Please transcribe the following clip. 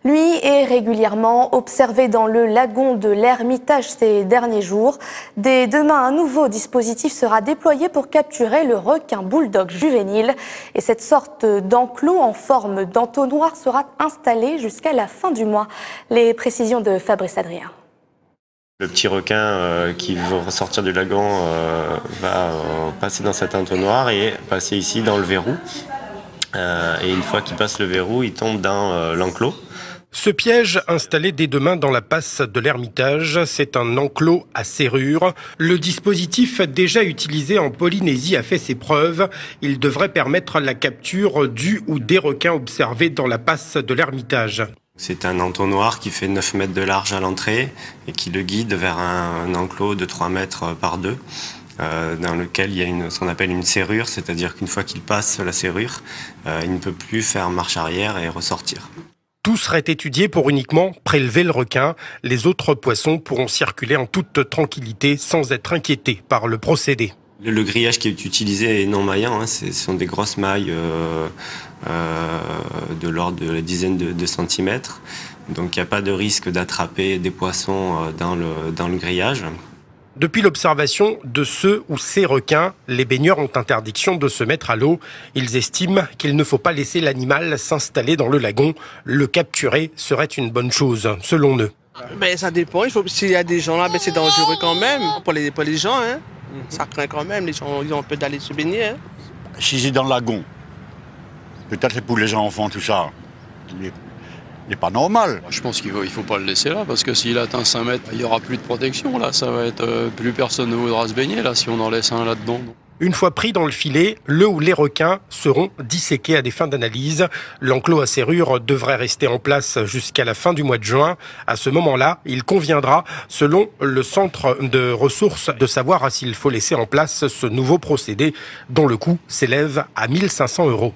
Lui est régulièrement observé dans le lagon de l'Ermitage ces derniers jours. Dès demain, un nouveau dispositif sera déployé pour capturer le requin bulldog juvénile. Et cette sorte d'enclos en forme d'entonnoir sera installé jusqu'à la fin du mois. Les précisions de Fabrice Adrien. Le petit requin qui veut ressortir du lagon va passer dans cet entonnoir et passer ici dans le verrou. Et une fois qu'il passe le verrou, il tombe dans l'enclos. Ce piège, installé dès demain dans la passe de l'Ermitage, c'est un enclos à serrure. Le dispositif déjà utilisé en Polynésie a fait ses preuves. Il devrait permettre la capture du ou des requins observés dans la passe de l'Ermitage. C'est un entonnoir qui fait 9 mètres de large à l'entrée et qui le guide vers un enclos de 3 mètres par 2. Dans lequel il y a ce qu'on appelle une serrure, c'est-à-dire qu'une fois qu'il passe la serrure, il ne peut plus faire marche arrière et ressortir. Tout serait étudié pour uniquement prélever le requin. Les autres poissons pourront circuler en toute tranquillité sans être inquiétés par le procédé. Le grillage qui est utilisé est non maillant, ce sont des grosses mailles de l'ordre de la dizaine de centimètres. Donc il n'y a pas de risque d'attraper des poissons dans le grillage. Depuis l'observation de ce ou ces requins, les baigneurs ont interdiction de se mettre à l'eau. Ils estiment qu'il ne faut pas laisser l'animal s'installer dans le lagon. Le capturer serait une bonne chose, selon eux. Mais ça dépend. S'il y a des gens là, c'est dangereux quand même pour les gens. Hein. Ça craint quand même. Les gens ils ont peur d'aller se baigner. Hein. Si c'est dans le lagon, peut-être pour les enfants, tout ça, il n'est pas normal. Je pense qu'il ne faut pas le laisser là, parce que s'il atteint 5 mètres, il n'y aura plus de protection. Là, ça va être plus personne ne voudra se baigner là si on en laisse un là-dedans. Une fois pris dans le filet, le ou les requins seront disséqués à des fins d'analyse. L'enclos à serrure devrait rester en place jusqu'à la fin du mois de juin. À ce moment-là, il conviendra, selon le centre de ressources, de savoir s'il faut laisser en place ce nouveau procédé dont le coût s'élève à 1 500 €.